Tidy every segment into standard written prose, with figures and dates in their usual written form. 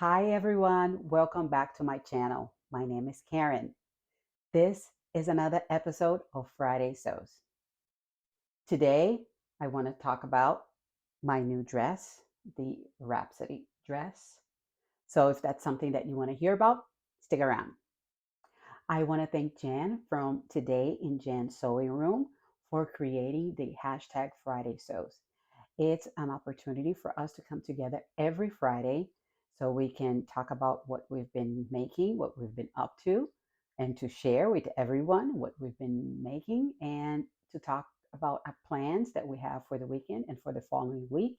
Hi everyone, welcome back to my channel. My name is Karen. This is another episode of Friday Sews. Today, I want to talk about my new dress, the Rhapsody dress. So if that's something that you want to hear about, stick around. I want to thank Jan from Today in Jan's Sewing Room for creating the hashtag Friday Sews. It's an opportunity for us to come together every Friday so we can talk about what we've been making, what we've been up to, and to share with everyone what we've been making and to talk about our plans that we have for the weekend and for the following week,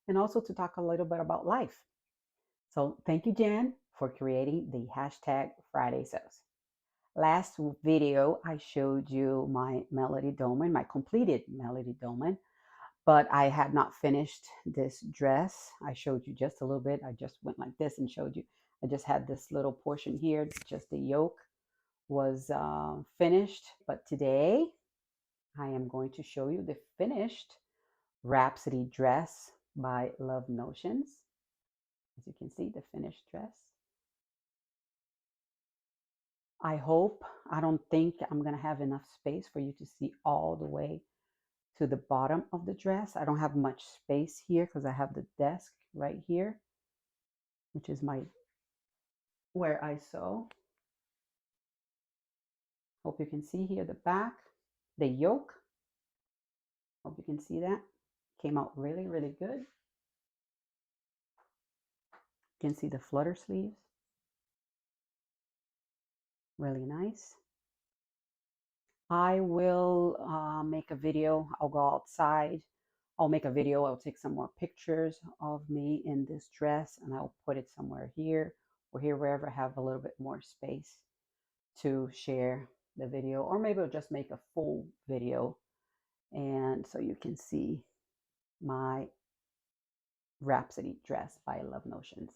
and also to talk a little bit about life. So thank you, Jan, for creating the hashtag Friday Sews. Last video, I showed you my Melody Dolman, my completed Melody Dolman, but I had not finished this dress. I showed you just a little bit. I just went like this and showed you. I just had this little portion here, just the yoke was finished. But today I am going to show you the finished Rhapsody dress by Love Notions. As you can see, the finished dress. I don't think I'm going to have enough space for you to see all the way to the bottom of the dress. I don't have much space here because I have the desk right here, which is my where I sew. Hope you can see here the back, the yoke. Hope you can see that. Came out really, really good. You can see the flutter sleeves. Really nice. I will make a video. I'll go outside. I'll make a video. I'll take some more pictures of me in this dress and I'll put it somewhere here or here, wherever I have a little bit more space to share the video, or maybe I'll just make a full video and so you can see my Rhapsody dress by Love Notions.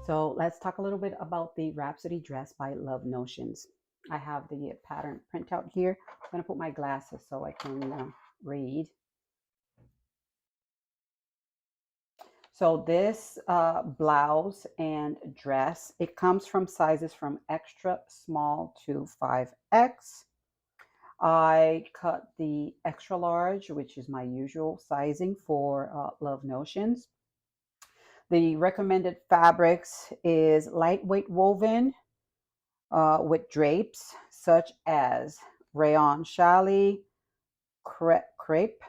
So let's talk a little bit about the Rhapsody dress by Love Notions. I have the pattern printout here. I'm going to put my glasses so I can read. So this blouse and dress, it comes from sizes from extra small to 5X. I cut the extra large, which is my usual sizing for Love Notions. The recommended fabrics is lightweight woven with drapes such as rayon challis, crepe.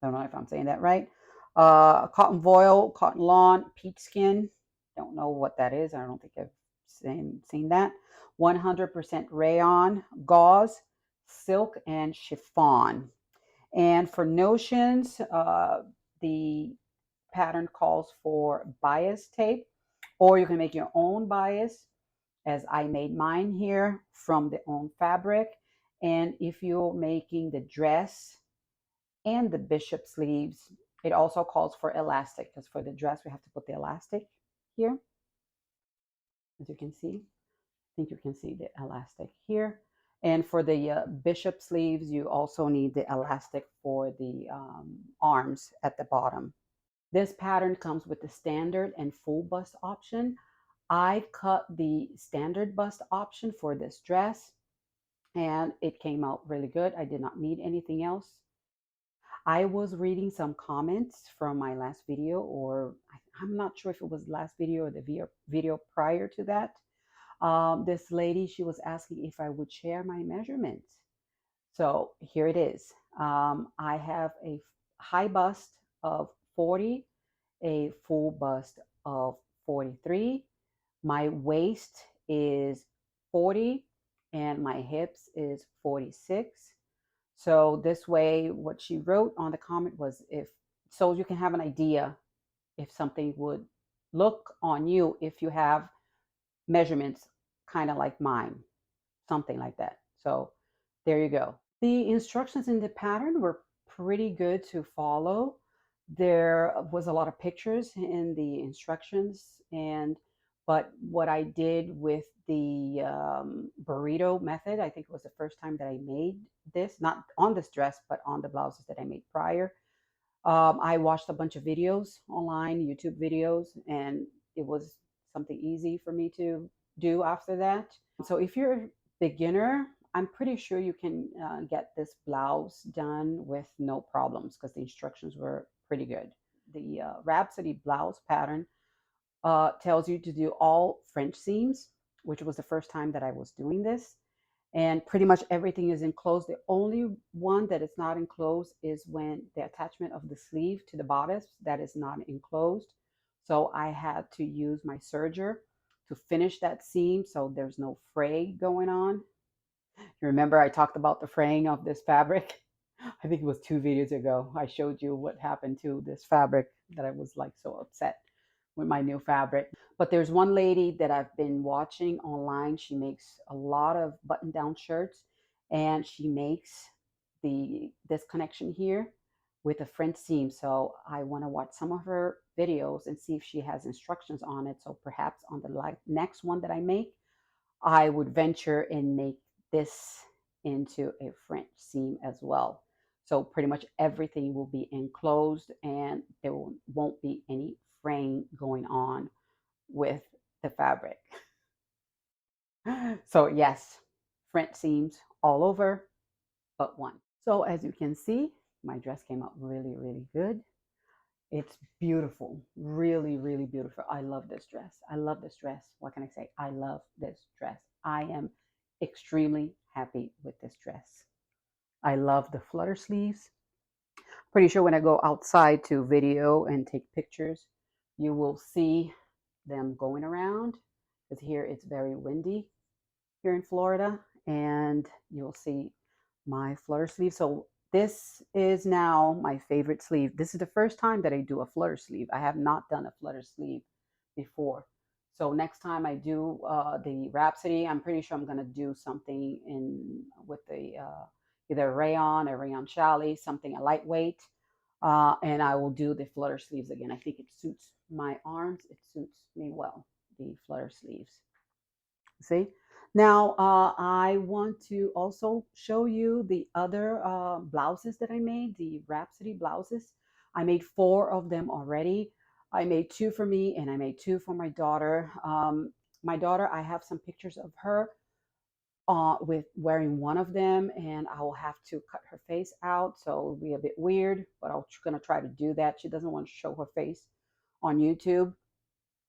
I don't know if I'm saying that right. Cotton voile, cotton lawn, peach skin. Don't know what that is. I don't think I've seen that. 100% rayon, gauze, silk, and chiffon. And for notions, the pattern calls for bias tape, or you can make your own bias, as I made mine here from the own fabric. And if you're making the dress and the bishop sleeves, it also calls for elastic, because for the dress we have to put the elastic here, as you can see. I think you can see the elastic here. And for the bishop sleeves, you also need the elastic for the arms at the bottom. This pattern comes with the standard and full bust option. I cut the standard bust option for this dress and it came out really good. I did not need anything else. I was reading some comments from my last video, or I'm not sure if it was last video or the video prior to that. This lady, she was asking if I would share my measurements. So here it is. I have a high bust of 40, a full bust of 43. My waist is 40 and my hips is 46. So this way, what she wrote on the comment was, if so you can have an idea if something would look on you if you have measurements kind of like mine, something like that. So there you go. The instructions in the pattern were pretty good to follow. There was a lot of pictures in the instructions, and but what I did with the burrito method, I think it was the first time that I made this, not on this dress, but on the blouses that I made prior. I watched a bunch of videos online, YouTube videos, and it was something easy for me to do after that. So if you're a beginner, I'm pretty sure you can get this blouse done with no problems because the instructions were pretty good. The Rhapsody blouse pattern tells you to do all French seams, which was the first time that I was doing this. And pretty much everything is enclosed. The only one that is not enclosed is when the attachment of the sleeve to the bodice, that is not enclosed. So I had to use my serger to finish that seam so there's no fray going on. You remember I talked about the fraying of this fabric? I think it was 2 videos ago. I showed you what happened to this fabric that I was like so upset with my new fabric. But there's one lady that I've been watching online. She makes a lot of button down shirts, and she makes this connection here with a French seam. So I want to watch some of her videos and see if she has instructions on it. So perhaps on the next one that I make, I would venture and make this into a French seam as well. So pretty much everything will be enclosed and there won't be any fraying going on with the fabric. So yes, French seams all over but one. So as you can see, my dress came out really, really good. It's beautiful, really, really beautiful. I love this dress. I love this dress. What can I say? I love this dress. I am extremely happy with this dress. I love the flutter sleeves. Pretty sure when I go outside to video and take pictures, you will see them going around because here it's very windy here in Florida, and you'll see my flutter sleeve. So this is now my favorite sleeve. This is the first time that I do a flutter sleeve. I have not done a flutter sleeve before. So next time I do the Rhapsody, I'm pretty sure I'm going to do something in with the either rayon or rayon challis, something a lightweight. And I will do the flutter sleeves again. I think it suits my arms. It suits me well, the flutter sleeves. See? Now, I want to also show you the other blouses that I made, the Rhapsody blouses. I made 4 of them already. I made 2 for me and I made 2 for my daughter. My daughter, I have some pictures of her with wearing one of them, and I will have to cut her face out, so it'll be a bit weird, but I'm going to try to do that. She doesn't want to show her face on YouTube.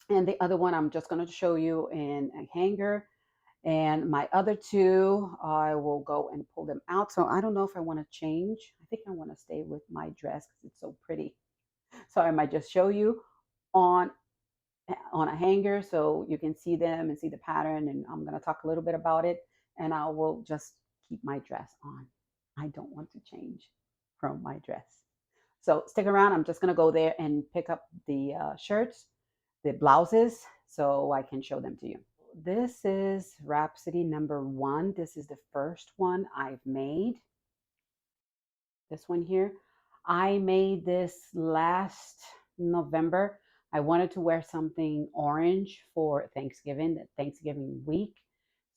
And the other one, I'm just going to show you in a hanger. And my other 2, I will go and pull them out. So I don't know if I want to change. I think I want to stay with my dress because it's so pretty. So I might just show you on a hanger so you can see them and see the pattern. And I'm going to talk a little bit about it. And I will just keep my dress on. I don't want to change from my dress. So stick around. I'm just going to go there and pick up the shirts, the blouses, so I can show them to you. This is Rhapsody number 1. This is the first one I've made. This one here. I made this last November. I wanted to wear something orange for Thanksgiving week.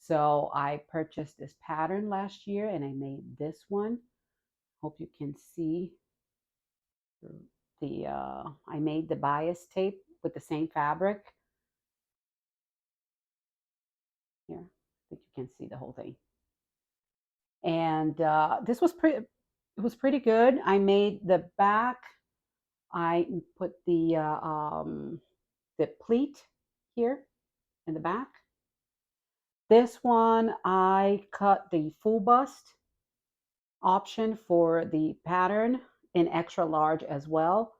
So I purchased this pattern last year and I made this one. Hope you can see the I made the bias tape with the same fabric. Here, I think you can see the whole thing. And this was pretty, it was pretty good. I made the back. I put the pleat here in the back. This one, I cut the full bust option for the pattern in extra large as well.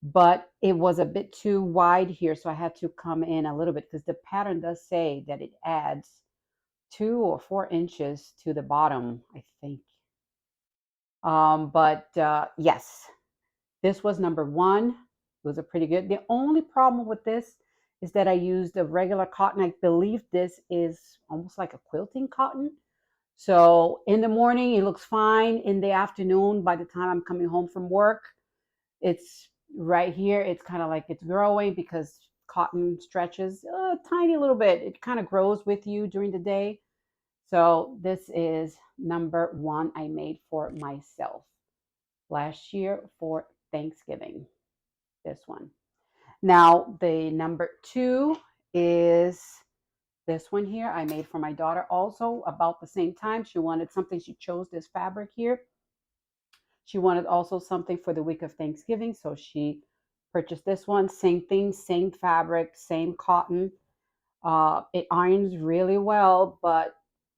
But it was a bit too wide here, so I had to come in a little bit because the pattern does say that it adds 2 or 4 inches to the bottom, I think. But yes, this was number one. It was a pretty good. The only problem with this is that I used a regular cotton. I believe this is almost like a quilting cotton. So in the morning, it looks fine. In the afternoon, by the time I'm coming home from work, it's right here. It's kind of like it's growing because cotton stretches a tiny little bit. It kind of grows with you during the day. So this is number one I made for myself last year for Thanksgiving. This one. Now the number two is this one here. I made for my daughter also about the same time. She wanted something. She chose this fabric here. She wanted also something for the week of Thanksgiving, so she purchased this one. Same thing, same fabric, same cotton. It irons really well, but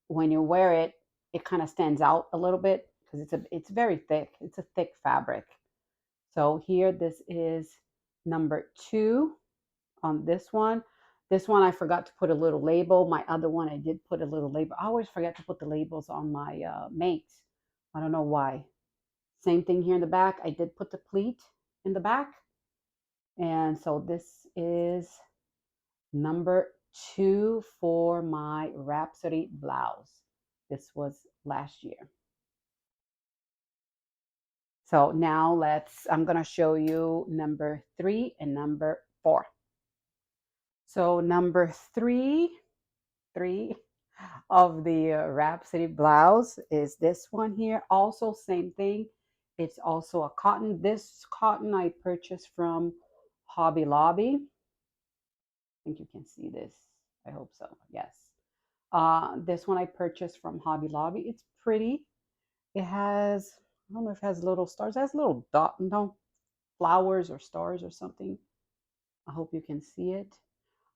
when you wear it, it kind of stands out a little bit because it's very thick. It's a thick fabric. So here, this is number two on this one. This one I forgot to put a little label. My other one I did put a little label. I always forget to put the labels on my mates. I don't know why. Same thing here in the back. I did put the pleat in the back. And so this is number two for my Rhapsody blouse. This was last year. So now I'm going to show you number three and number four. So number three of the Rhapsody blouse is this one here. Also same thing. It's also a cotton. This cotton I purchased from Hobby Lobby. I think you can see this. I hope so. Yes. This one I purchased from Hobby Lobby. It's pretty. It has, I don't know if it has little stars. It has little dot, no, flowers or stars or something. I hope you can see it.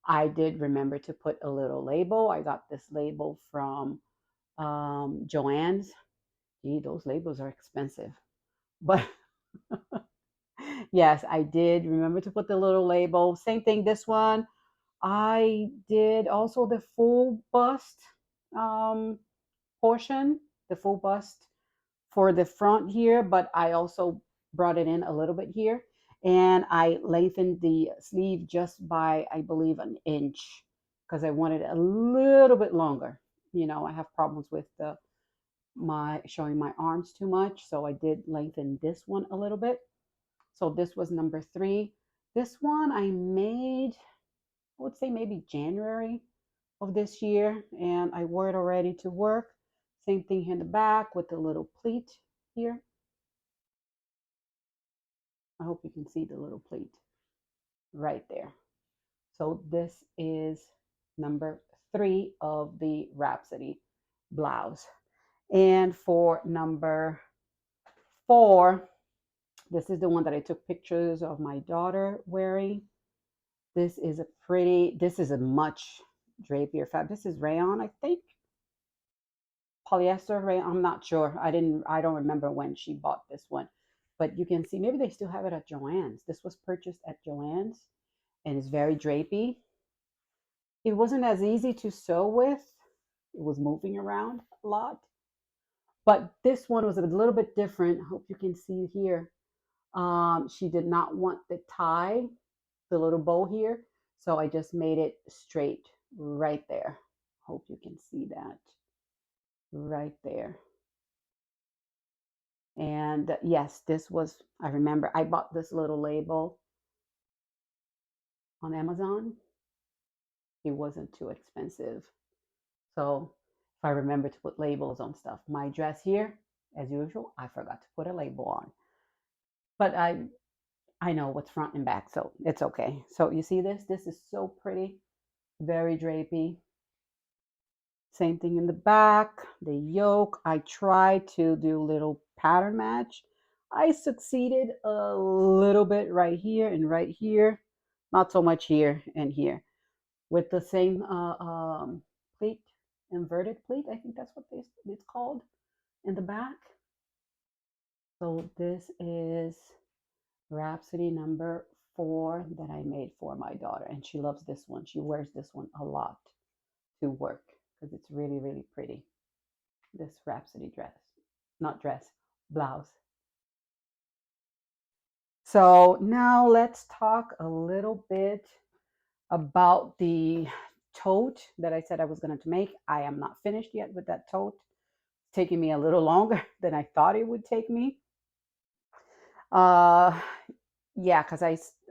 I did remember to put a little label. I got this label from Joann's. Gee, those labels are expensive. But yes, I did remember to put the little label. Same thing, this one. I did also the full bust um, portion, the full bust for the front here, but I also brought it in a little bit here. And I lengthened the sleeve just by, I believe, an inch because I wanted it a little bit longer. You know, I have problems with my showing my arms too much, so I did lengthen this one a little bit. So this was number three. This one I made, I would say maybe January of this year, and I wore it already to work. Same thing here in the back with the little pleat here. I hope you can see the little pleat right there. So this is number three of the Rhapsody blouse. And for number four, this is the one that I took pictures of my daughter wearing. This is a much drapier fabric. This is rayon, I think. Polyester rayon, I'm not sure. I don't remember when she bought this one. But you can see, maybe they still have it at Joann's. This was purchased at Joann's and it's very drapey. It wasn't as easy to sew with. It was moving around a lot. But this one was a little bit different. I hope you can see here. She did not want the tie, the little bow here. So I just made it straight right there. Hope you can see that right there. And yes, I remember I bought this little label on Amazon. It wasn't too expensive. So if I remember to put labels on stuff, my dress here, as usual, I forgot to put a label on. But I know what's front and back, so it's okay. So you see this? This is so pretty, very drapey. Same thing in the back, the yoke. I tried to do little pattern match. I succeeded a little bit right here and right here. Not so much here and here. With the same pleat, inverted pleat, I think that's what it's called in the back. So this is Rhapsody number four that I made for my daughter. And she loves this one. She wears this one a lot to work because it's really, really pretty. This Rhapsody dress, not dress, blouse. So now let's talk a little bit about the tote that I said I was going to make. I am not finished yet with that tote. It's taking me a little longer than I thought it would take me. Uh, yeah, because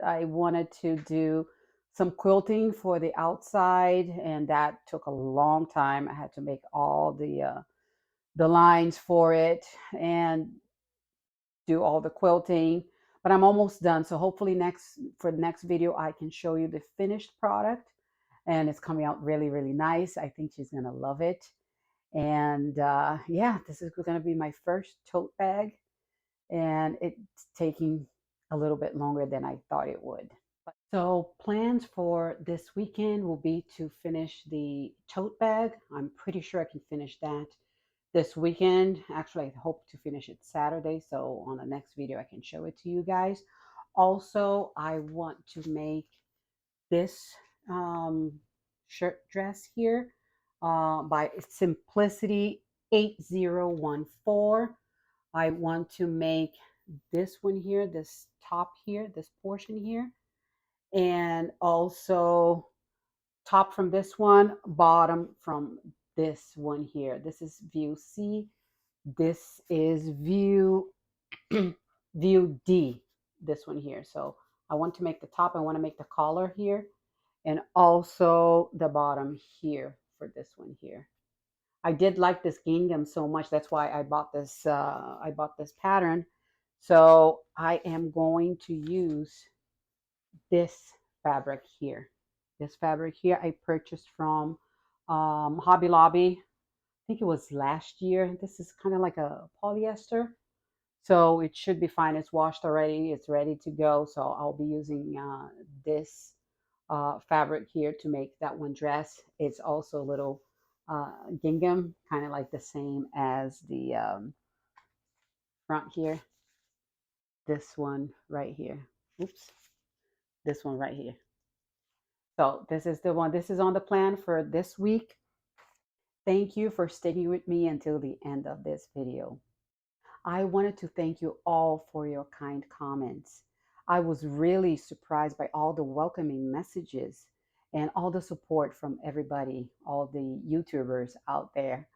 I wanted to do some quilting for the outside, and that took a long time. I had to make all the lines for it and do all the quilting, but I'm almost done. So hopefully for the next video, I can show you the finished product, and it's coming out really, really nice. I think she's gonna love it. And yeah, this is gonna be my first tote bag, and it's taking a little bit longer than I thought it would. So plans for this weekend will be to finish the tote bag. I'm pretty sure I can finish that this weekend. Actually, I hope to finish it Saturday, so on the next video I can show it to you guys. Also, I want to make this shirt dress here by Simplicity 8014. I want to make this one here, this top here, this portion here, and also top from this one, bottom from this one here. This is view C. This is view view D, this one here. So I want to make the top, I want to make the collar here, and also the bottom here for this one here. I did like this gingham so much, that's why I bought this pattern. So I am going to use this fabric here. This fabric here I purchased from Hobby Lobby. I think it was last year. This is kind of like a polyester. So it should be fine. It's washed already. It's ready to go. So I'll be using this fabric here to make that one dress. It's also a little gingham, kind of like the same as the front here. This one right here. Oops. This one right here. So this is the one. This is on the plan for this week. Thank you for sticking with me until the end of this video. I wanted to thank you all for your kind comments. I was really surprised by all the welcoming messages and all the support from everybody, all the YouTubers out there.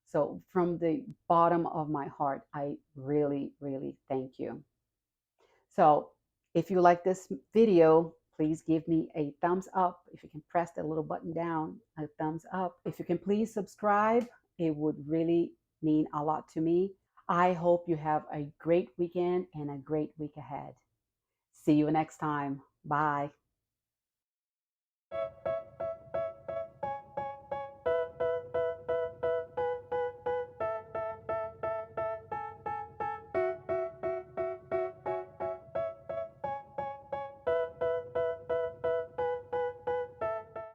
So from the bottom of my heart, I really, really thank you. So if you like this video, please give me a thumbs up. If you can press the little button down, a thumbs up. If you can please subscribe, it would really mean a lot to me. I hope you have a great weekend and a great week ahead. See you next time. Bye.